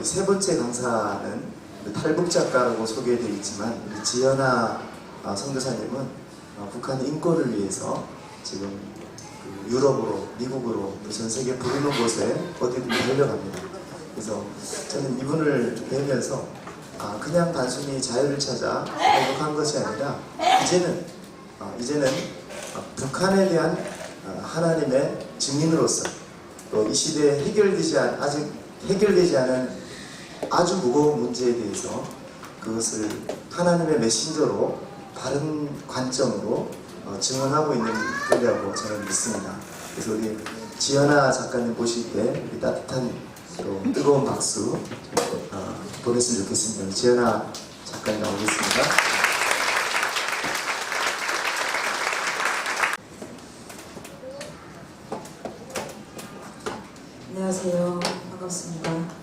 우리 세 번째 강사는 탈북 작가라고 소개되어 있지만 우리 지연아 선교사님은 북한 인권을 위해서 지금 그 유럽으로, 미국으로, 전 세계 부르는 곳에 어디든 달려갑니다. 그래서 저는 이분을 뵈면서 그냥 단순히 자유를 찾아 탈북한 것이 아니라 이제는 북한에 대한 하나님의 증인으로서 또 이 시대에 아직 해결되지 않은 아주 무거운 문제에 대해서 그것을 하나님의 메신저로 바른 관점으로 증언하고 있는 분이라고 저는 믿습니다. 그래서 우리 지연아 작가님 보실 때 우리 따뜻한 또 뜨거운 박수 보냈으면 좋겠습니다. 지연아 작가님 나오겠습니다. 안녕하세요. 반갑습니다.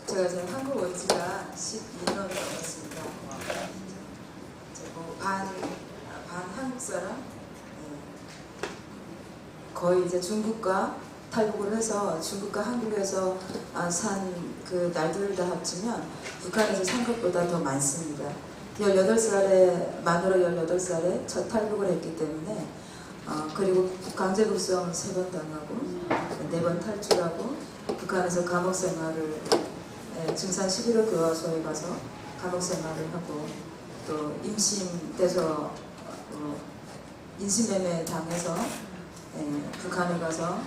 제가 지금 한국 온 지가 12년 넘었습니다. 반 한국 사람, 거의 이제 중국과 탈북을 해서 중국과 한국에서 산 그 날들을 다 합치면 북한에서 산 것보다 더 많습니다. 18살에, 만으로 18살에 첫 탈북을 했기 때문에 그리고 강제북송 3번 당하고 4번 탈출하고 북한에서 감옥 생활을 증산 11호 교화소에 가서 감옥 생활을 하고 또 임신돼서 인신매매 당해서 북한에 가서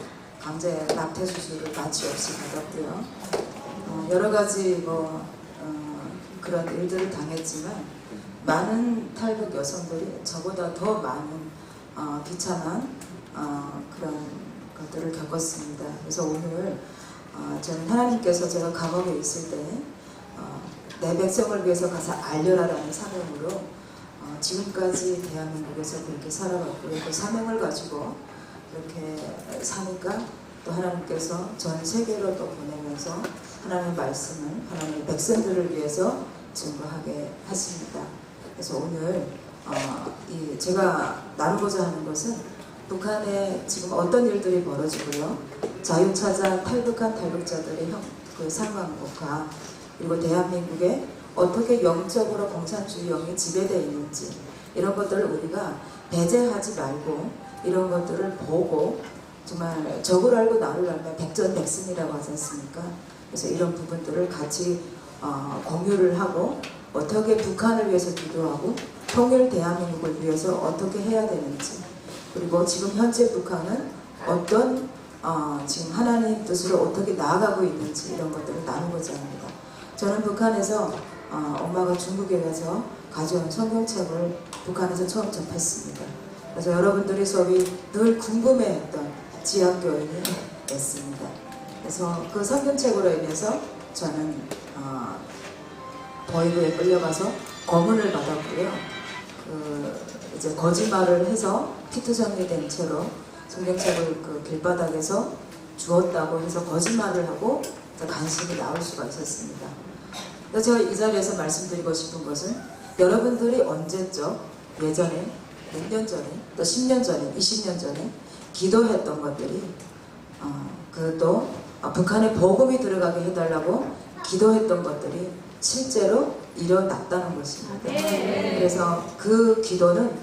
강제 낙태 수술을 마취 없이 받았고요. 여러 가지 그런 일들을 당했지만 많은 탈북 여성들이 저보다 더 많은 비참한 그런 것들을 겪었습니다. 그래서 오늘 저는 하나님께서 제가 감옥에 있을 때 내 백성을 위해서 가서 알려라라는 사명으로 지금까지 대한민국에서 그렇게 살아왔고 그 사명을 가지고 이렇게 사니까 또 하나님께서 전 세계로 또 보내면서 하나님의 말씀을 하나님의 백성들을 위해서 증거하게 하십니다. 그래서 오늘 제가 나누고자 하는 것은 북한에 지금 어떤 일들이 벌어지고요, 자유 찾아 탈북한 탈북자들의 그 상황과 그리고 대한민국에 어떻게 영적으로 공산주의 영이 지배되어 있는지 이런 것들을 우리가 배제하지 말고 이런 것들을 보고 정말 적을 알고 나를 알면 백전백승이라고 하지 않습니까? 그래서 이런 부분들을 같이 공유를 하고 어떻게 북한을 위해서 기도하고 통일 대한민국을 위해서 어떻게 해야 되는지, 그리고 지금 현재 북한은 어떤 지금 하나님 뜻으로 어떻게 나아가고 있는지 이런 것들을 나누고자 합니다. 저는 북한에서 엄마가 중국에 가서 가져온 성경책을 북한에서 처음 접했습니다. 그래서 여러분들이 수업이 늘 궁금해했던 지하교인이 됐습니다. 그래서 그 성경책으로 인해서 저는 보이브에 끌려가서 고문을 받았고요. 이제 거짓말을 해서 피투 정리된 채로 성경책을 그 길바닥에서 주었다고 해서 거짓말을 하고 간신히 나올 수가 있었습니다. 제가 이 자리에서 말씀드리고 싶은 것은 여러분들이 언제적 예전에 몇 년 전에 또 10년 전에 20년 전에 기도했던 것들이 또 북한에 복음이 들어가게 해달라고 기도했던 것들이 실제로 일어났다는 것입니다. 그래서 그 기도는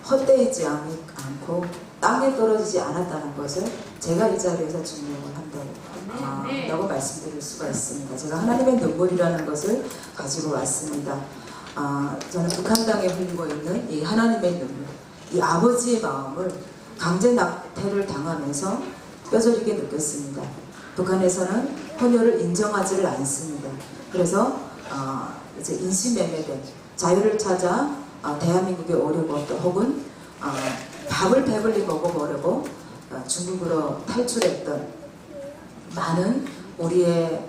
헛되지 않고 땅에 떨어지지 않았다는 것을 제가 이 자리에서 증명을 한다고 말씀드릴 수가 있습니다. 제가 하나님의 눈물이라는 것을 가지고 왔습니다. 저는 북한 땅에 흘리고 있는 이 하나님의 눈물, 이 아버지의 마음을 강제 낙태를 당하면서 뼈저리게 느꼈습니다. 북한에서는 혼혈을 인정하지를 않습니다. 그래서 이제 인신매매된 자유를 찾아 대한민국에 오려고 또 혹은 밥을 배불리 먹어보려고 중국으로 탈출했던 많은 우리의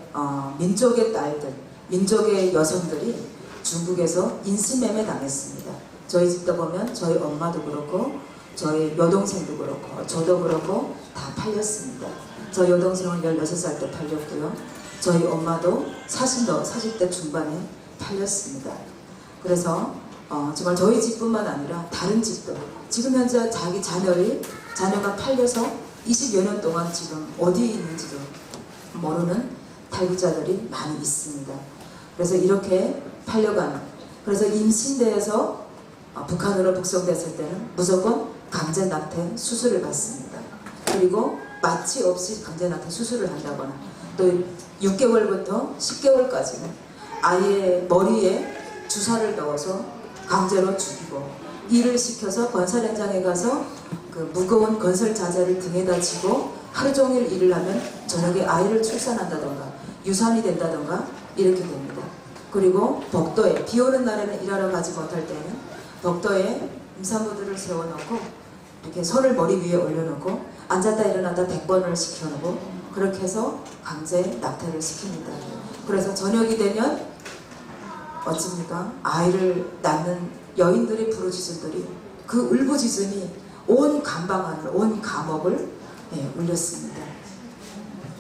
민족의 딸들, 민족의 여성들이 중국에서 인신매매 당했습니다. 저희 집도 보면 저희 엄마도 그렇고 저희 여동생도 그렇고 저도 그렇고 다 팔렸습니다. 저희 여동생은 16살 때 팔렸고요. 저희 엄마도 40대 중반에 팔렸습니다. 그래서 정말 저희 집뿐만 아니라 다른 집도 지금 현재 자기 자녀가 팔려서 20여 년 동안 지금 어디에 있는지도 모르는 탈북자들이 많이 있습니다. 그래서 이렇게 팔려가는, 그래서 임신대에서 북한으로 북송됐을 때는 무조건 강제 낙태 수술을 받습니다. 그리고 마취 없이 강제 낙태 수술을 한다거나 또 6개월부터 10개월까지는 아이의 머리에 주사를 넣어서 강제로 죽이고, 일을 시켜서 건설 현장에 가서 그 무거운 건설 자재를 등에다 지고 하루 종일 일을 하면 저녁에 아이를 출산한다던가 유산이 된다던가 이렇게 됩니다. 그리고 복도에 비 오는 날에는 일하러 가지 못할 때는 복도에 임산부들을 세워놓고 이렇게 손을 머리 위에 올려놓고 앉았다 일어났다 100번을 시켜놓고 그렇게 해서 강제 낙태를 시킵니다. 그래서 저녁이 되면 어찌입니까? 아이를 낳는 여인들의 부르짖음들이, 그 울부짖음이 온 감방안을, 온 감옥을 울렸습니다.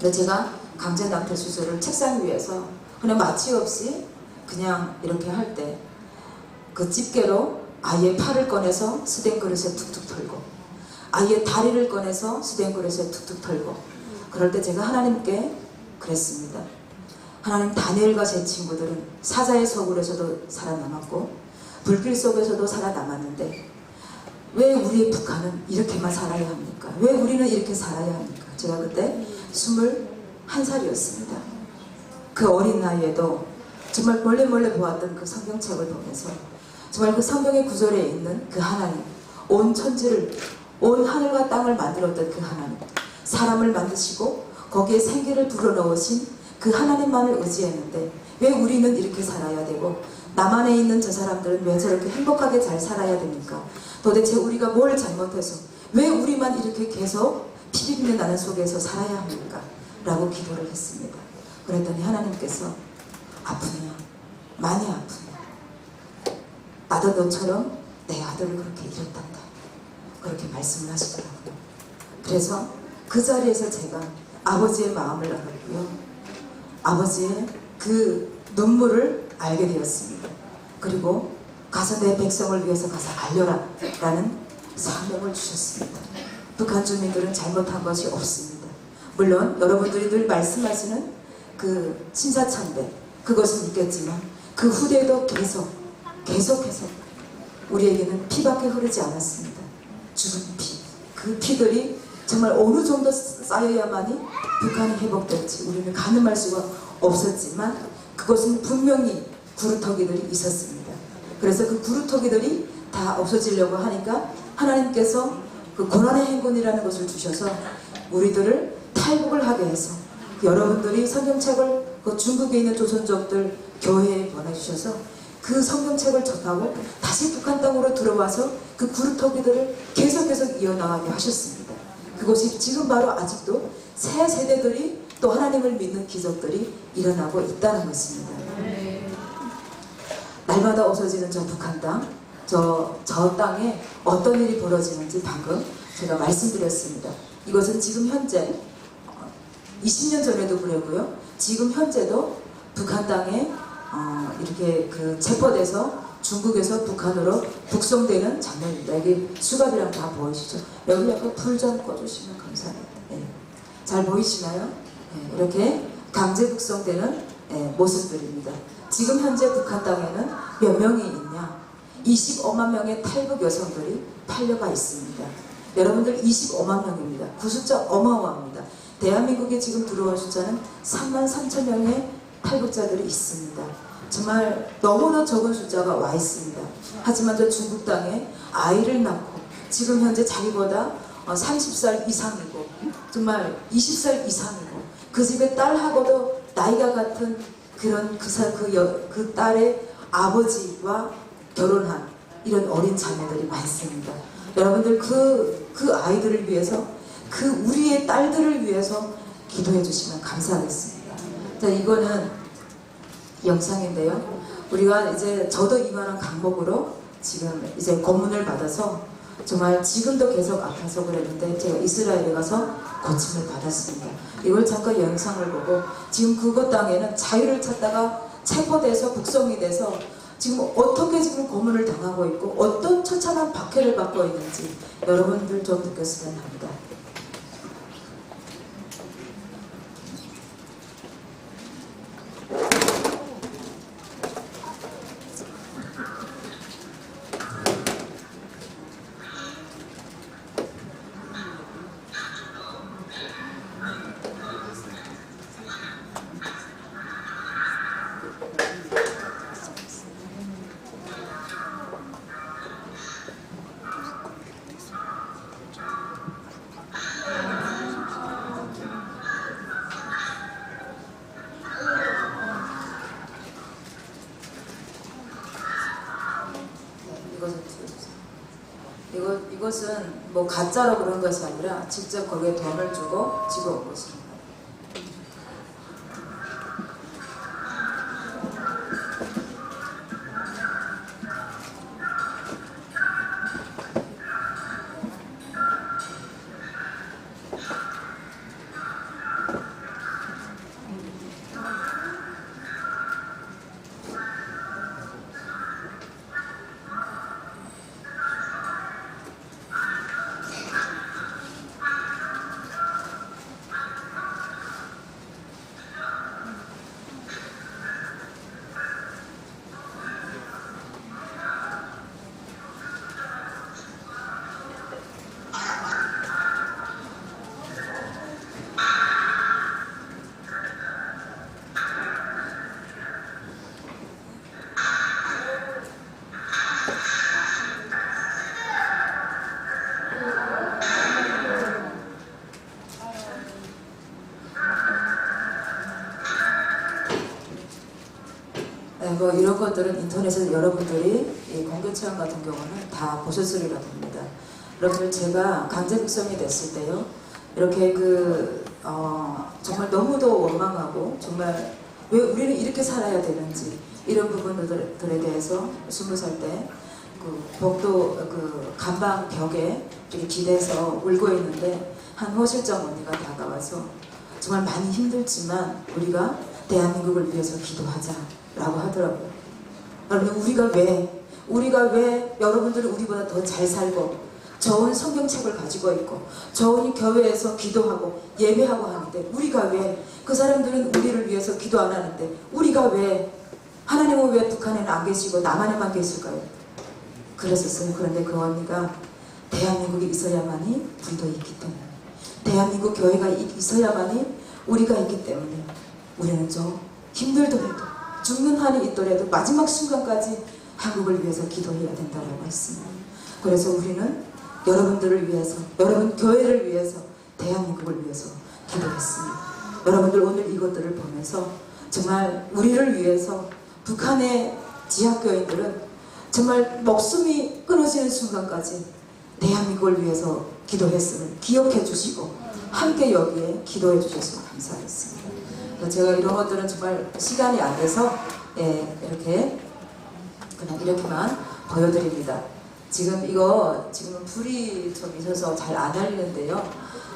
근데 제가 강제 낙태 수술을 책상 위에서 그냥 마취 없이 그냥 이렇게 할 때 그 집게로 아이의 팔을 꺼내서 스텐 그릇에 툭툭 털고, 아이의 다리를 꺼내서 스텐 그릇에 툭툭 털고, 그럴 때 제가 하나님께 그랬습니다. 하나님, 다니엘과 제 친구들은 사자의 서굴에서도 살아남았고 불길 속에서도 살아남았는데 왜 우리의 북한은 이렇게만 살아야 합니까? 왜 우리는 이렇게 살아야 합니까? 제가 그때 21살이었습니다. 그 어린 나이에도 정말 몰래 보았던 그 성경책을 보면서 정말 그 성경의 구절에 있는 그 하나님, 온 천지를, 온 하늘과 땅을 만들었던 그 하나님, 사람을 만드시고 거기에 생기를 불어넣으신 그 하나님만을 의지했는데 왜 우리는 이렇게 살아야 되고 남한에 있는 저 사람들은 왜 저렇게 행복하게 잘 살아야 됩니까? 도대체 우리가 뭘 잘못해서 왜 우리만 이렇게 계속 피비린내 나는 속에서 살아야 합니까? 라고 기도를 했습니다. 그랬더니 하나님께서 아프냐? 많이 아프냐? 나도 너처럼 내 아들을 그렇게 잃었단다. 그렇게 말씀을 하시더라고요. 그래서 그 자리에서 제가 아버지의 마음을 알았고요. 아버지의 그 눈물을 알게 되었습니다. 그리고 가서 내 백성을 위해서 가서 알려라 라는 사명을 주셨습니다. 북한 주민들은 잘못한 것이 없습니다. 물론 여러분들이 늘 말씀하시는 그 신사참배 그것은 있겠지만 그 후대에도 계속해서 우리에게는 피밖에 흐르지 않았습니다. 죽은 피, 그 피들이 정말 어느 정도 쌓여야만이 북한이 회복될지 우리는 가늠할 수가 없었지만 그것은 분명히 구루터기들이 있었습니다. 그래서 그 구루터기들이 다 없어지려고 하니까 하나님께서 그 고난의 행군이라는 것을 주셔서 우리들을 탈북을 하게 해서 여러분들이 성경책을 그 중국에 있는 조선족들 교회에 보내주셔서 그 성경책을 접하고 다시 북한 땅으로 들어와서 그 구루터기들을 계속 이어나가게 하셨습니다. 그것이 지금 바로 아직도 새 세대들이 또 하나님을 믿는 기적들이 일어나고 있다는 것입니다. 날마다 없어지는 저 북한 땅, 저 땅에 어떤 일이 벌어지는지 방금 제가 말씀드렸습니다. 이것은 지금 현재 20년 전에도 그랬고요. 지금 현재도 북한 땅에 이렇게 그 체포돼서 중국에서 북한으로 북송되는 장면입니다. 여기 수갑이랑 다 보이시죠? 여기 약간 불 좀 꺼주시면 감사합니다. 네. 잘 보이시나요? 네. 이렇게 강제 북송되는 모습들입니다. 지금 현재 북한 땅에는 몇 명이 있냐? 25만 명의 탈북 여성들이 팔려가 있습니다. 여러분들 25만 명입니다. 그 숫자 어마어마합니다. 대한민국에 지금 들어온 숫자는 3만 3천 명의 탈북자들이 있습니다. 정말 너무나 적은 숫자가 와 있습니다. 하지만 저 중국 땅에 아이를 낳고 지금 현재 자기보다 30살 이상이고 정말 20살 이상이고 그 집의 딸하고도 나이가 같은 그런 그 딸의 아버지와 결혼한 이런 어린 자매들이 많습니다. 여러분들 그 아이들을 위해서 그 우리의 딸들을 위해서 기도해 주시면 감사하겠습니다. 자, 이거는 영상인데요. 우리가 이제 저도 이만한 강목으로 지금 이제 고문을 받아서 정말 지금도 계속 아파서 그랬는데 제가 이스라엘에 가서 고침을 받았습니다. 이걸 잠깐 영상을 보고 지금 그곳 땅에는 자유를 찾다가 체포돼서 북송이 돼서 지금 어떻게 지금 고문을 당하고 있고 어떤 처참한 박해를 받고 있는지 여러분들 좀 느꼈으면 합니다. 이것은 뭐 가짜로 그런 것이 아니라 직접 거기에 돈을 주고 집어온 것입니다. 뭐 이런 것들은 인터넷에서 여러분들이 이 공개 체험 같은 경우는 다 보셨으리라 봅니다. 여러분들 제가 강제 북송이 됐을 때요, 이렇게 정말 너무도 원망하고 정말 왜 우리는 이렇게 살아야 되는지 이런 부분들에 대해서 20살 때 그 복도 그 간방 벽에 이렇게 기대서 울고 있는데 한 호실장 언니가 다가와서 정말 많이 힘들지만 우리가 대한민국을 위해서 기도하자라고 하더라고요. 여러분 우리가 왜 여러분들은 우리보다 더 잘 살고 좋은 성경책을 가지고 있고 좋은 교회에서 기도하고 예배하고 하는데 우리가 왜 그 사람들은 우리를 위해서 기도 안 하는데 우리가 왜 하나님은 왜 북한에는 안 계시고 남한에만 계실까요? 그랬었어요. 그런데 그 언니가 대한민국이 있어야만이 불도 있기 때문에 대한민국 교회가 있어야만이 우리가 있기 때문에 우리는 좀 힘들더라도 죽는 한이 있더라도 마지막 순간까지 한국을 위해서 기도해야 된다고 했습니다. 그래서 우리는 여러분들을 위해서, 여러분 교회를 위해서, 대한민국을 위해서 기도했습니다. 여러분들 오늘 이것들을 보면서 정말 우리를 위해서 북한의 지하교인들은 정말 목숨이 끊어지는 순간까지 대한민국을 위해서 기도했음을 기억해 주시고 함께 여기에 기도해 주셔서 감사했습니다. 제가 이런 것들은 정말 시간이 안 돼서 이렇게 그냥 이렇게만 보여드립니다. 지금은 불이 좀 있어서 잘 안 알리는데요.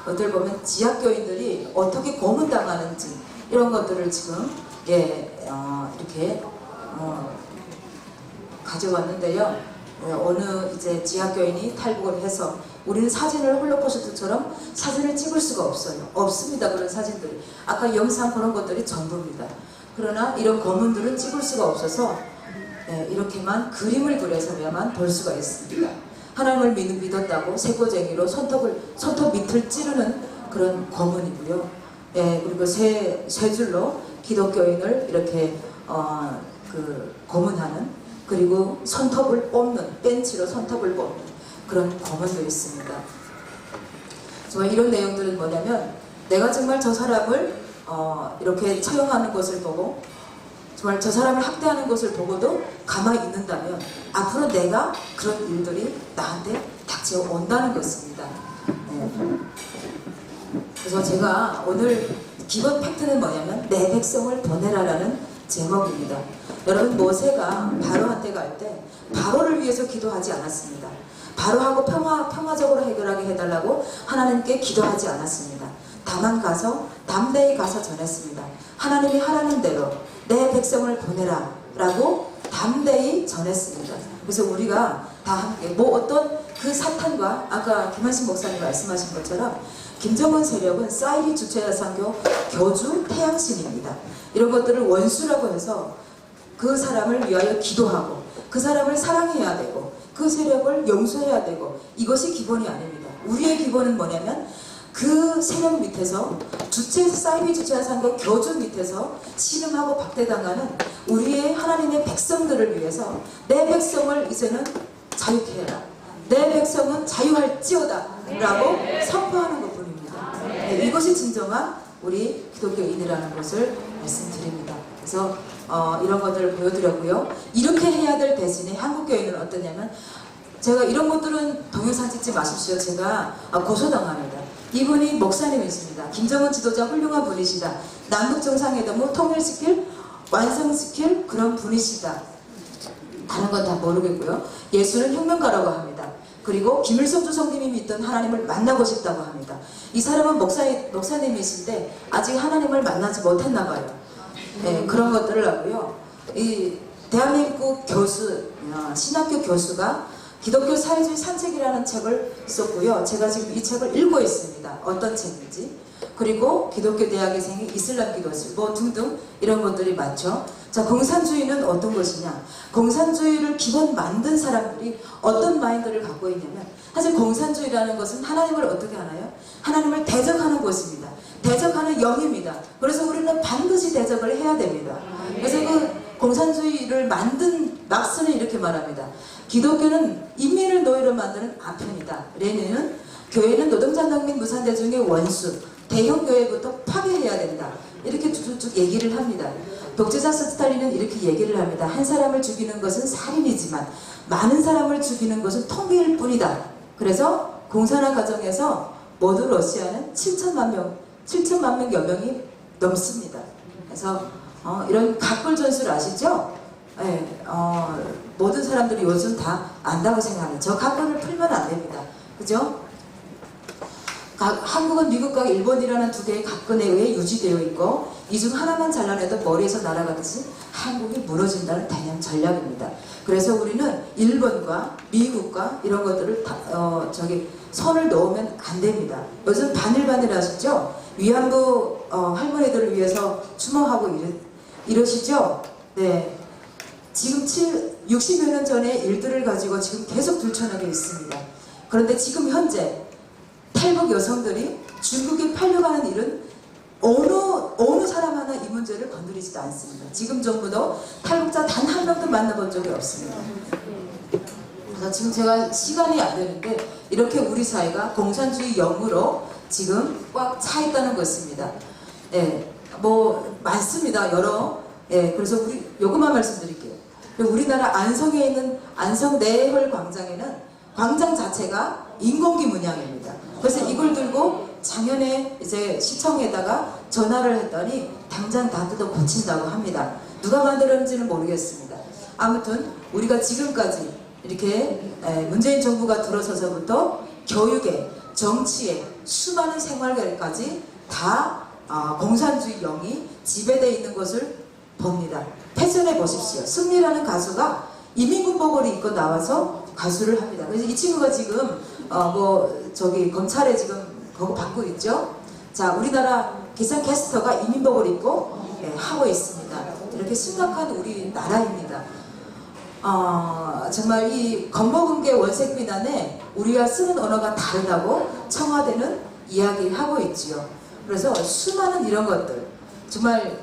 어들 보면 지하교인들이 어떻게 고문당하는지 이런 것들을 지금 이렇게 가져왔는데요. 어느 이제 지하교인이 탈북을 해서 우리는 사진을 홀로코스트처럼 사진을 찍을 수가 없어요. 없습니다. 그런 사진들이. 아까 영상 그런 것들이 전부입니다. 그러나 이런 고문들은 찍을 수가 없어서 이렇게만 그림을 그려서야만 볼 수가 있습니다. 하나님을 믿었다고 세고쟁이로 손톱 밑을 찌르는 그런 고문이고요. 그리고 세 줄로 기독교인을 이렇게 고문하는, 그리고 손톱을 뽑는, 벤치로 손톱을 뽑는 그런 고문도 있습니다. 정말 이런 내용들은 뭐냐면 내가 정말 저 사람을 이렇게 처형하는 것을 보고 정말 저 사람을 학대하는 것을 보고도 가만히 있는다면 앞으로 내가 그런 일들이 나한테 닥쳐 온다는 것입니다. 그래서 제가 오늘 기본 팩트는 뭐냐면 내 백성을 보내라라는 제목입니다. 여러분 모세가 바로한테 갈 때 바로를 위해서 기도하지 않았습니다. 바로하고 평화적으로 해결하게 해달라고 하나님께 기도하지 않았습니다. 다만 가서 담대히 가서 전했습니다. 하나님이 하라는 대로 내 백성을 보내라 라고 담대히 전했습니다. 그래서 우리가 다 함께 뭐 어떤 그 사탄과 아까 김한신 목사님 말씀하신 것처럼 김정은 세력은 사이비 주체자산교 교주 태양신입니다. 이런 것들을 원수라고 해서 그 사람을 위하여 기도하고 그 사람을 사랑해야 되고 그 세력을 용서해야 되고 이것이 기본이 아닙니다. 우리의 기본은 뭐냐면 그 세력 밑에서 사이비 주체자산교 교주 밑에서 신음하고 박대당하는 우리의 하나님의 백성들을 위해서 내 백성을 이제는 자유케 해라. 내 백성은 자유할지어다 라고 선포하는 것뿐입니다. 네, 이것이 진정한 우리 기독교인이라는 것을 말씀드립니다. 그래서 이런 것들을 보여드렸고요. 이렇게 해야 될 대신에 한국교회는 어떠냐면 제가 이런 것들은 동영상 찍지 마십시오. 제가 고소당합니다. 이분이 목사님이십니다. 김정은 지도자 훌륭한 분이시다. 남북정상회담을 통일시킬 완성시킬 그런 분이시다. 다른 건 다 모르겠고요. 예수는 혁명가라고 합니다. 그리고 김일성 주석님이 믿던 하나님을 만나고 싶다고 합니다. 이 사람은 목사님이신데 아직 하나님을 만나지 못했나 봐요. 네, 그런 것들을 하고요. 이 대한민국 교수, 신학교 교수가 기독교 사회주의 산책이라는 책을 썼고요. 제가 지금 이 책을 읽고 있습니다. 어떤 책인지. 그리고 기독교 대학의생이 이슬람 기도술 뭐 등등 이런 것들이 많죠. 자, 공산주의는 어떤 것이냐? 공산주의를 기본 만든 사람들이 어떤 마인드를 갖고 있냐면 사실 공산주의라는 것은 하나님을 어떻게 하나요? 하나님을 대적하는 것입니다. 대적하는 영입니다. 그래서 우리는 반드시 대적을 해야 됩니다. 그래서 그 공산주의를 만든 막스는 이렇게 말합니다. 기독교는 인민을 노예로 만드는 아편이다. 레닌은 교회는 노동자농민 무산대중의 원수, 대형교회부터 파괴해야 된다. 이렇게 쭉쭉 얘기를 합니다. 독재자 스탈린은 이렇게 얘기를 합니다. 한 사람을 죽이는 것은 살인이지만 많은 사람을 죽이는 것은 통계일 뿐이다. 그래서 공산화 과정에서 모두 러시아는 7천만 명여 명이 넘습니다. 그래서 이런 각골전술 아시죠? 네, 모든 사람들이 요즘 다 안다고 생각해요. 저 각골을 풀면 안 됩니다. 그죠? 한국은 미국과 일본이라는 두 개의 각근에 의해 유지되어 있고 이 중 하나만 잘라내도 머리에서 날아가듯이 한국이 무너진다는 대냥 전략입니다. 그래서 우리는 일본과 미국과 이런 것들을 선을 놓으면 안 됩니다. 요즘 바늘바늘 하시죠? 위안부 할머니들을 위해서 추모하고 이러시죠? 네. 지금 60여 년 전의 일들을 가지고 지금 계속 들춰내고 있습니다. 그런데 지금 현재 탈북 여성들이 중국에 팔려가는 일은 어느 사람 하나 이 문제를 건드리지도 않습니다. 지금 정부도 탈북자 단 한 명도 만나본 적이 없습니다. 그래서 지금 제가 시간이 안 되는데 이렇게 우리 사회가 공산주의 영으로 지금 꽉 차 있다는 것입니다. 예, 뭐 많습니다. 그래서 우리 요것만 말씀드릴게요. 우리나라 안성에 있는 안성 내헐 광장에는 광장 자체가 인공기 문양입니다. 그래서 이걸 들고 작년에 이제 시청에다가 전화를 했더니 당장 다 뜯어 고친다고 합니다. 누가 만들었는지는 모르겠습니다. 아무튼 우리가 지금까지 이렇게 문재인 정부가 들어서서부터 교육에, 정치에, 수많은 생활까지 다 공산주의 영이 지배되어 있는 것을 봅니다. 패션해 보십시오. 승리라는 가수가 이민군복을 입고 나와서 가수를 합니다. 그래서 이 친구가 지금 검찰에 지금 그거 받고 있죠. 자, 우리나라 기상캐스터가 이민복을 입고 하고 있습니다. 이렇게 심각한 우리나라입니다. 정말 이 겁먹은 게 원색 비난에 우리가 쓰는 언어가 다르다고 청와대는 이야기하고 있지요. 그래서 수많은 이런 것들 정말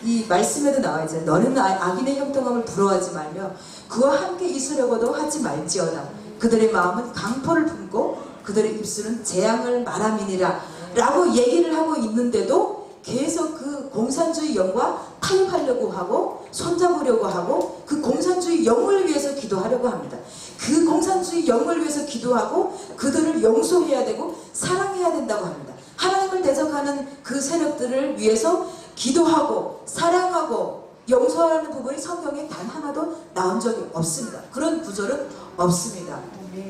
이 말씀에도 나와 있잖아요. 너는 악인의 형통함을 부러워하지 말며 그와 함께 있으려고도 하지 말지어다. 그들의 마음은 강포를 품고 그들의 입술은 재앙을 말함이니라 라고 얘기를 하고 있는데도 계속 그 공산주의 영과 타협하려고 하고 손잡으려고 하고 그 공산주의 영을 위해서 기도하려고 합니다. 그 공산주의 영을 위해서 기도하고 그들을 용서해야 되고 사랑해야 된다고 합니다. 하나님을 대적하는 그 세력들을 위해서 기도하고 사랑하고 용서하는 부분이 성경에 단 하나도 나온 적이 없습니다. 그런 구절은 없습니다.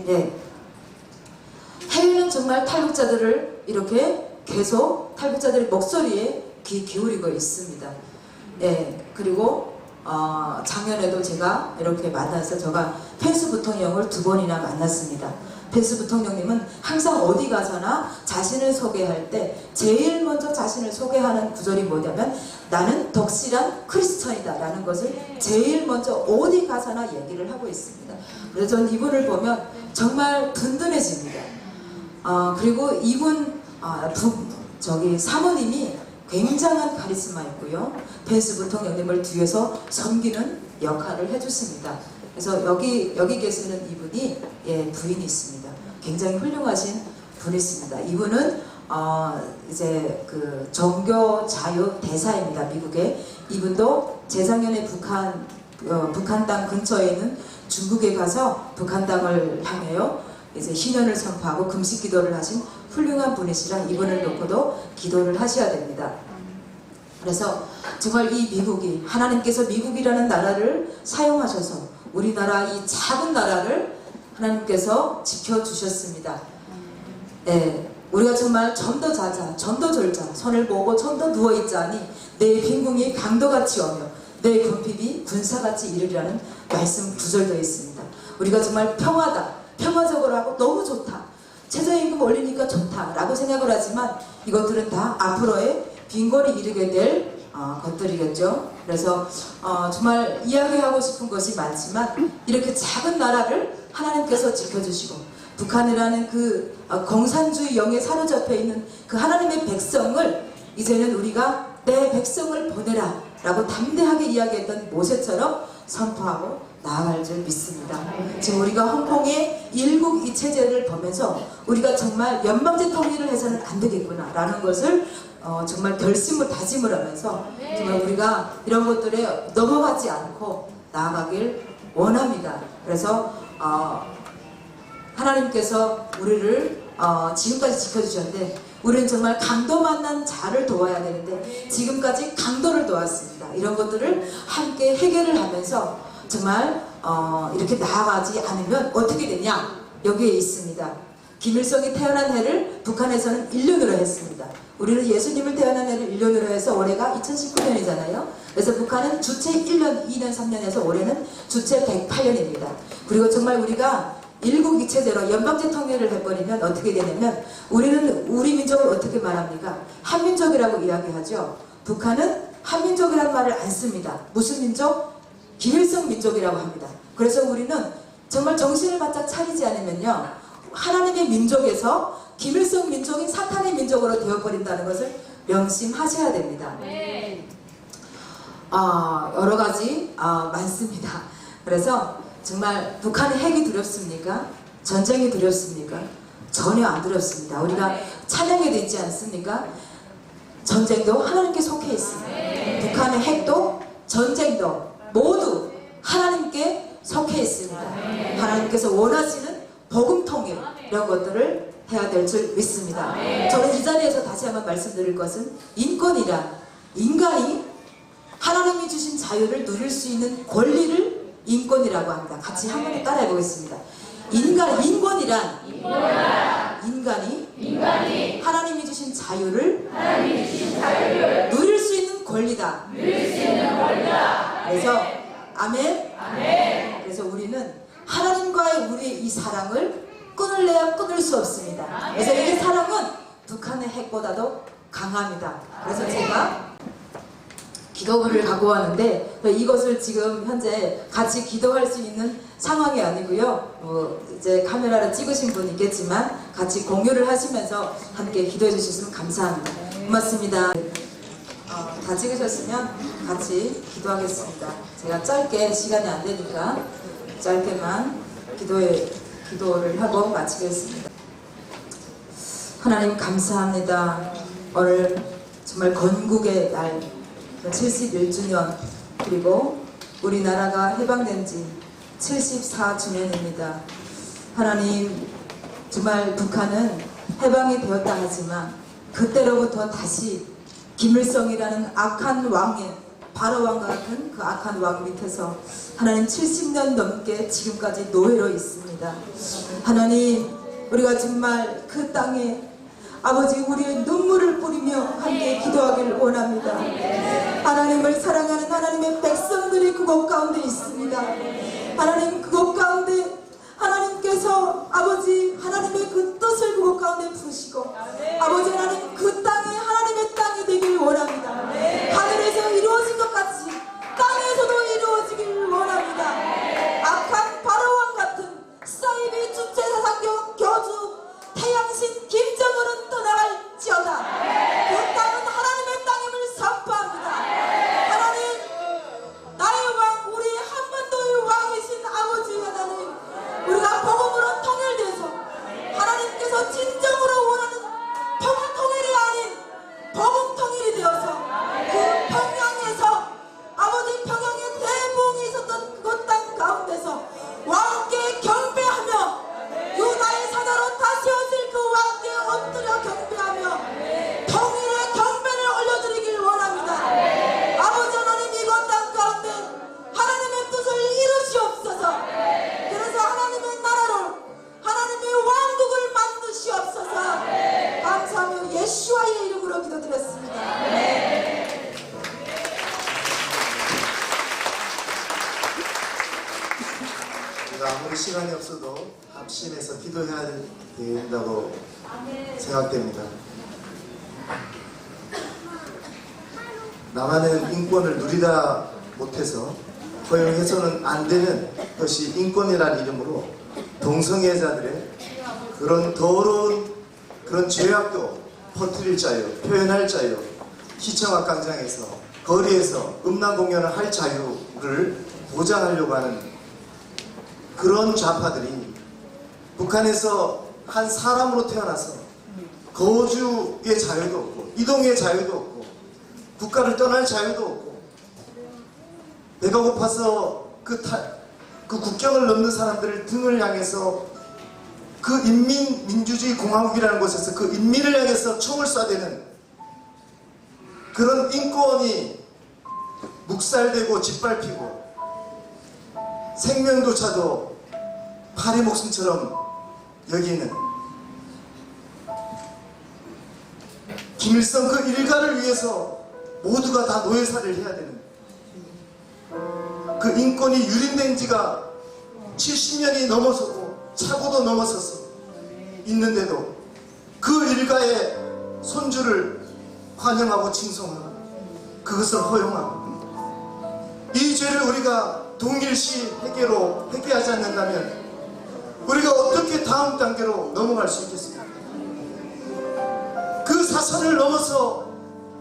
네. 해외는 정말 탈북자들을 이렇게 계속 탈북자들의 목소리에 귀 기울이고 있습니다. 네. 그리고 작년에도 제가 이렇게 만나서 제가 펜스 부통령을 2번이나 만났습니다. 펜스 부통령님은 항상 어디 가서나 자신을 소개할 때 제일 먼저 자신을 소개하는 구절이 뭐냐면 나는 덕실한 크리스천이다 라는 것을 제일 먼저 어디 가서나 얘기를 하고 있습니다. 그래서 저는 이분을 보면 정말 든든해집니다. 그리고 이분 사모님이 굉장한 카리스마 있고요. 펜스 부통령님을 뒤에서 섬기는 역할을 해줬습니다. 그래서 여기 계시는 이분이 부인이 있습니다. 굉장히 훌륭하신 분이십니다. 이분은 이제 그 종교 자유 대사입니다. 미국에. 이분도 재작년에 북한 땅 근처에 있는 중국에 가서 북한 땅을 향하여 이제 희년을 선포하고 금식 기도를 하신 훌륭한 분이시라 이분을 놓고도 기도를 하셔야 됩니다. 그래서 정말 이 미국이 하나님께서 미국이라는 나라를 사용하셔서 우리나라 이 작은 나라를 하나님께서 지켜주셨습니다. 네, 우리가 정말 좀 더 자자, 좀 더 졸자, 손을 모으고 좀 더 누워있자니 내 빈궁이 강도같이 오며 내 군핍이 군사같이 이르리라는 말씀 구절되어 있습니다. 우리가 정말 평화적으로 하고 너무 좋다, 최저임금 올리니까 좋다 라고 생각을 하지만 이것들은 다 앞으로의 빈곤이 이르게 될 것들이겠죠. 그래서 정말 이야기하고 싶은 것이 많지만 이렇게 작은 나라를 하나님께서 지켜주시고 북한이라는 그 공산주의 영에 사로잡혀 있는 그 하나님의 백성을 이제는 우리가 내 백성을 보내라 라고 담대하게 이야기했던 모세처럼 선포하고 나아갈 줄 믿습니다. 지금 우리가 홍콩의 일국이체제를 보면서 우리가 정말 연방제 통일을 해서는 안 되겠구나 라는 것을 정말 결심을 다짐을 하면서 정말 우리가 이런 것들에 넘어가지 않고 나아가길 원합니다. 그래서 하나님께서 우리를 지금까지 지켜주셨는데 우리는 정말 강도 만난 자를 도와야 되는데 지금까지 강도를 도왔습니다. 이런 것들을 함께 해결을 하면서 정말 이렇게 나아가지 않으면 어떻게 되냐? 여기에 있습니다. 김일성이 태어난 해를 북한에서는 1년으로 했습니다. 우리는 예수님을 태어난 해를 1년으로 해서 올해가 2019년이잖아요. 그래서 북한은 주체 1년, 2년, 3년에서 올해는 주체 108년입니다. 그리고 정말 우리가 일국이체제로 연방제 통일을 해버리면 어떻게 되냐면 우리는 우리 민족을 어떻게 말합니까? 한민족이라고 이야기하죠. 북한은 한민족이라는 말을 안 씁니다. 무슨 민족? 김일성 민족이라고 합니다. 그래서 우리는 정말 정신을 바짝 차리지 않으면요 하나님의 민족에서 김일성 민족인 사탄의 민족으로 되어버린다는 것을 명심하셔야 됩니다. 여러 가지 많습니다. 그래서 정말 북한의 핵이 두렵습니까? 전쟁이 두렵습니까? 전혀 안 두렵습니다. 우리가 찬양에도 있지 않습니까? 전쟁도 하나님께 속해 있습니다. 북한의 핵도 전쟁도 모두 하나님께 속해 있습니다. 하나님께서 원하시는 복음 통일 이런 것들을 해야 될 줄 믿습니다. 저는 이 자리에서 다시 한번 말씀드릴 것은 인권이란 인간이 하나님이 주신 자유를 누릴 수 있는 권리를 인권이라고 합니다. 같이 한 번 더 따라해 보겠습니다. 인권이란 인간이 하나님이 주신 자유를 누릴 수 있는 권리다. 그래서 아멘. 그래서 우리는 하나님과의 우리의 이 사랑을 끊을래야 끊을 수 없습니다. 그래서 이 사랑은 북한의 핵보다도 강합니다. 그래서 제가 기도를 갖고 왔는데 이것을 지금 현재 같이 기도할 수 있는 상황이 아니고요. 이제 카메라로 찍으신 분 있겠지만 같이 공유를 하시면서 함께 기도해 주셨으면 감사합니다. 고맙습니다. 다 찍으셨으면 같이 기도하겠습니다. 제가 짧게 시간이 안 되니까 짧게만 기도를 하고 마치겠습니다. 하나님 감사합니다. 오늘 정말 건국의 날 71주년 그리고 우리나라가 해방된 지 74주년입니다. 하나님 정말 북한은 해방이 되었다 하지만 그때로부터 다시 김일성이라는 악한 왕의 바로왕과 같은 그 악한 왕 밑에서 하나님 70년 넘게 지금까지 노예로 있습니다. 하나님 우리가 정말 그 땅에 아버지 우리의 눈물을 뿌리며 함께 기도하기를 원합니다. 하나님을 사랑하는 하나님의 백성들이 그곳 가운데 있습니다. 하나님 그곳 가운데 하나님께서 아버지 하나님의 그 뜻을 그곳 가운데 푸시고 아버지 하나님 그 땅이 하나님의 땅이 되길 원합니다. 하늘에서 이루어진 것 같이 땅에서도 이루어지길 원합니다. 악한 바로왕 같은 사이비 주체사상 교주 태양신 김정은은 떠나갈지어다. 그 땅은 하나님의 땅임을 선포합니다. 하나님 나의 왕 우리 한반도의 왕이신 아버지 하나님 우리가 복음으로 통일돼서 하나님께서 진정으로 원하는 평화 통일이 아닌 복음 통일이 되어서 그 평양에서 아버지 평양에 대부흥이 있었던 그 땅 가운데서 왕께 경배하며 유다의 사자로 다시 오실 그 왕께 엎드려 경배하며 통일의 경배를 올려드리길 원합니다. 아버지 하나님 이곳 땅 가운데 하나님의 뜻을 이루시옵소서. 그래서 하나님의 나라를 하나님의 왕국을 만드시옵소서. 감사하며 예수와의 이름으로 기도드렸습니다. 제가 아무리 시간이 없어도 합심해서 기도해야 된다고 생각됩니다. 나만의 인권을 누리다 못해서 허용해서는 안 되는 것이 인권이라는 이름으로 동성애자들의 그런 더러운 그런 죄악도 퍼뜨릴 자유, 표현할 자유, 시청악광장에서 거리에서 음란 공연을 할 자유를 보장하려고 하는 그런 좌파들이 북한에서 한 사람으로 태어나서 거주의 자유도 없고 이동의 자유도 없고 국가를 떠날 자유도 없고 배가 고파서 그 국경을 넘는 사람들을 등을 향해서 그 인민민주주의 공화국이라는 곳에서 그 인민을 향해서 총을 쏴대는 그런 인권이 묵살되고 짓밟히고 생명조차도 파리 목숨처럼 여기는 김일성 그 일가를 위해서 모두가 다 노예살이를 해야 되는 그 인권이 유린된 지가 70년이 넘어서고 차고도 넘어서서 있는데도 그 일가의 손주를 환영하고 칭송하고 그것을 허용하고 이 죄를 우리가 동일시 회개하지 않는다면 우리가 어떻게 다음 단계로 넘어갈 수 있겠습니까? 그 사선을 넘어서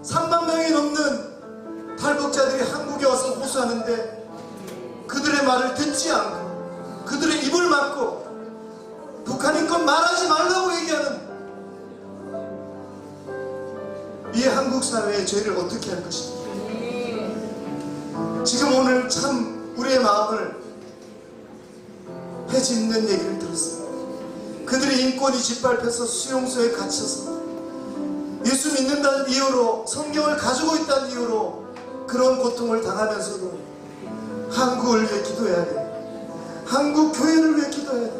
3만 명이 넘는 탈북자들이 한국에 와서 호소하는데 그들의 말을 듣지 않고 그들의 입을 막고 북한 인권 말하지 말라고 얘기하는 이 한국 사회의 죄를 어떻게 할 것입니까? 지금 오늘 참 우리의 마음을 해짓는 얘기를 들었어요. 그들의 인권이 짓밟혀서 수용소에 갇혀서 예수 믿는다는 이유로 성경을 가지고 있다는 이유로 그런 고통을 당하면서도 한국을 위해 기도해야 돼. 한국 교회를 위해 기도해야 돼.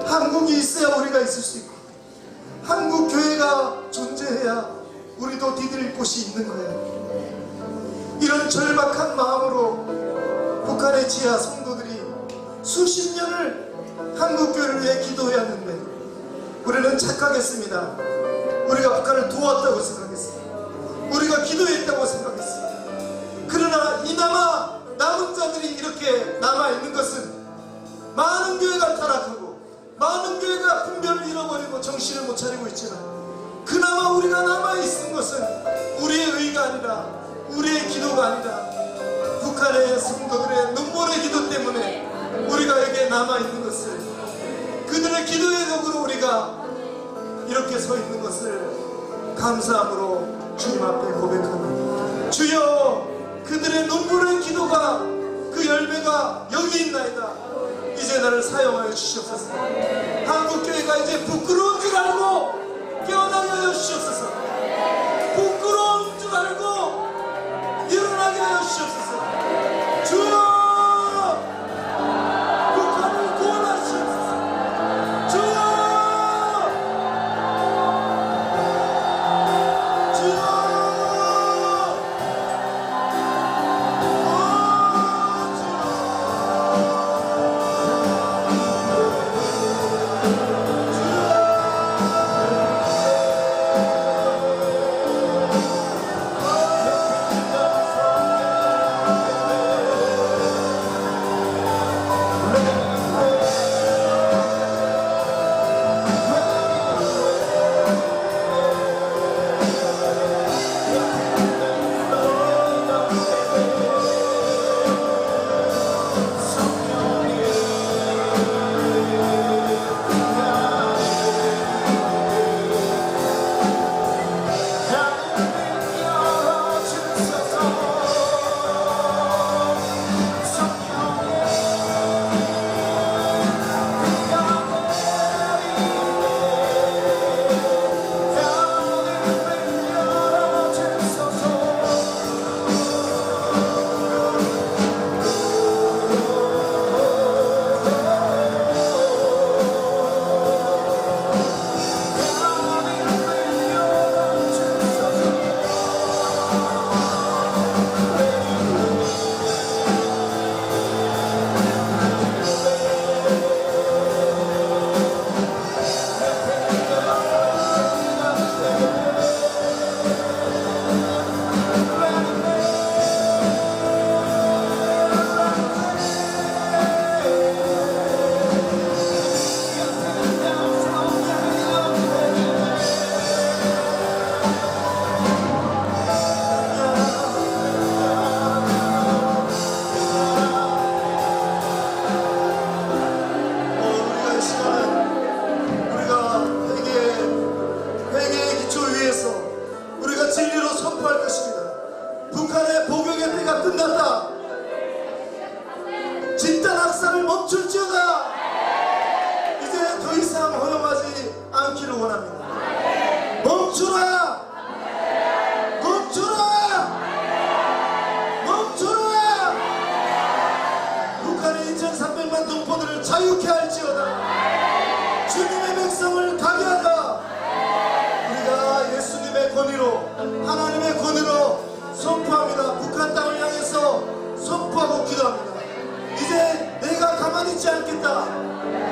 한국이 있어야 우리가 있을 수 있고 한국 교회가 존재해야 우리도 디딜 곳이 있는 거야. 이런 절박한 마음으로 북한의 지하 성도들이 수십 년을 한국교회를 위해 기도해왔는데 우리는 착각했습니다. 우리가 북한을 도왔다고 생각했어요. 우리가 기도했다고 생각했어요. 그러나 이나마 남은 자들이 이렇게 남아있는 것은 많은 교회가 타락하고 많은 교회가 분별을 잃어버리고 정신을 못 차리고 있지만 그나마 우리가 남아있는 것은 우리의 의가 아니라 우리의 기도가 아니라 북한의 성도들의 눈물의 기도 때문에 우리가 여기에 남아있는 것을 그들의 기도의 덕으로 우리가 이렇게 서 있는 것을 감사함으로 주님 앞에 고백합니다. 주여 그들의 눈물의 기도가 그 열매가 여기 있나이다. 이제 나를 사용하여 주시옵소서. 한국교회가 이제 부끄러운 줄 알고 깨어나게 하여 주시옵소서. 부끄러운 줄 알고 일어나게 하여 주시옵소서. 주여 북한을 구원하시옵소서. 주여 주님의 백성을 가게 하라. 우리가 예수님의 권위로, 하나님의 권위로 선포합니다. 북한 땅을 향해서 선포하고 기도합니다. 이제 내가 가만히 있지 않겠다.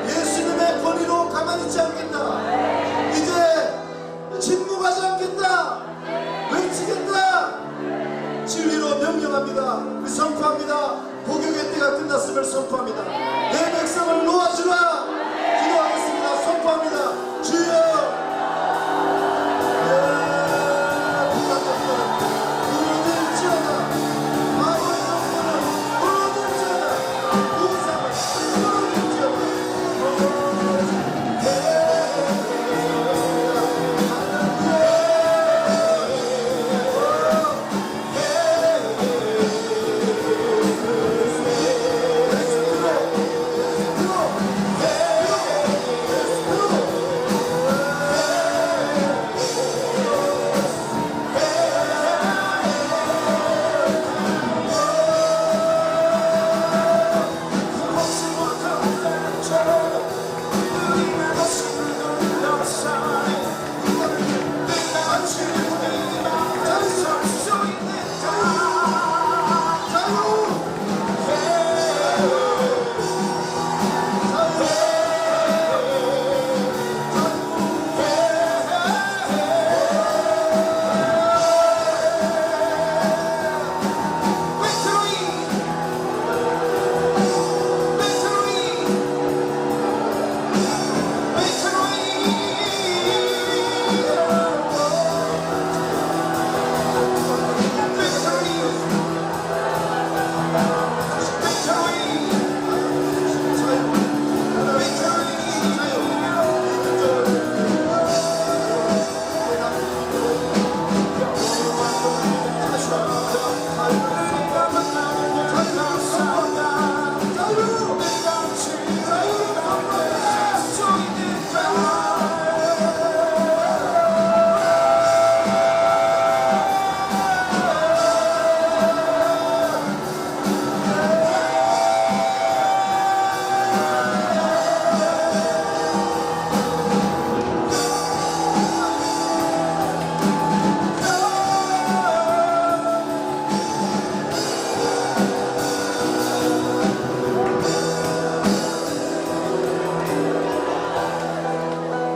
예수님의 권위로 가만히 있지 않겠다. 이제 침묵하지 않겠다. 외치겠다. 진리로 명령합니다. 선포합니다. 복역의 때가 끝났음을 선포합니다. 내 백성을 놓아주라. 기도하겠습니다. 선포합니다. 주여.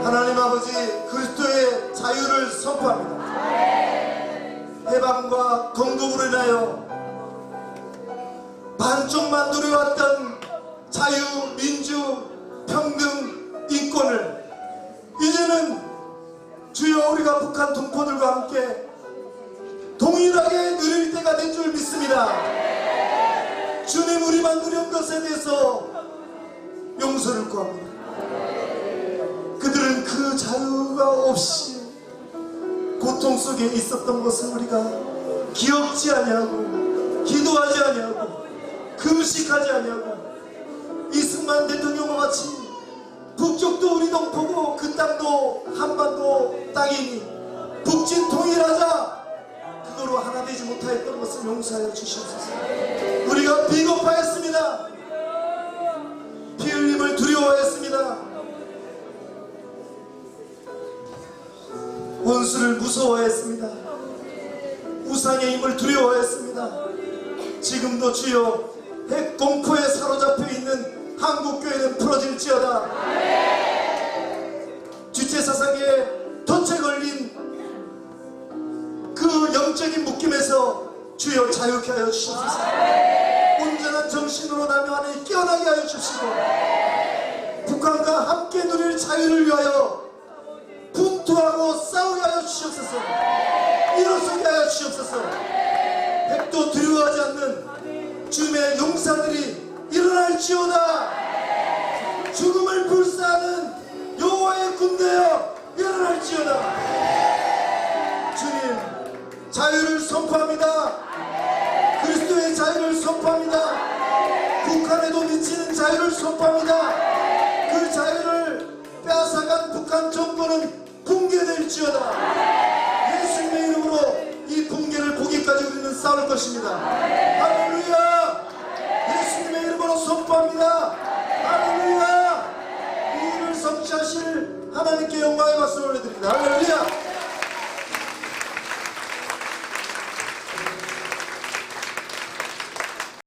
하나님 아버지, 그리스도의 자유를 선포합니다. 해방과 건국으로 인하여 반쪽만 누려왔던 자유, 민주, 평등, 인권을 이제는 주여 우리가 북한 동포들과 함께 동일하게 누릴 때가 된 줄 믿습니다. 주님, 우리만 누린 것에 대해서 용서를 구합니다. 그들은 그 자유가 없이 고통 속에 있었던 것을 우리가 기억지 아니하고 기도하지 아니하고 금식하지 아니하고 이승만 대통령과 같이 북쪽도 우리 동포고 그 땅도 한반도 땅이니 북진 통일하자, 그거로 하나 되지 못하였던 것을 용서하여 주시옵소서. 우리가 비겁하였습니다. 피 흘림을 두려워했습니다. 원수를 무서워했습니다. 우상의 힘을 두려워했습니다. 지금도 주여 핵공포에 사로잡혀 있는 한국교회는 풀어질지어다. 주체사상에 덫에 걸린 그 영적인 묶임에서 주여 자유케 하여 주시옵소서. 온전한 정신으로 남의 안에 깨어나게 하여 주시고 북한과 함께 누릴 자유를 위하여 분투하고 싸우게 하여 주시옵소서. 일어서게 하여 주시옵소서. 핵도 두려워하지 않는 주님의 용사들이 일어날지어다. 죽음을 불사하는 여호와의 군대여 일어날지어다. 주님, 자유를 선포합니다. 그리스도의 자유를 선포합니다. 북한에도 미치는 자유를 선포합니다. 그 자유를 빼앗아간 북한 정권은 붕괴될지어다. 예수님의 이름으로 이 붕괴를 보기까지 우리는 싸울 것입니다. 할렐루야. 예수님의 이름으로 선포합니다. 할렐루야. 이 일을 성취하실 하나님께 영광의 박수를 올려드립니다. 할렐루야.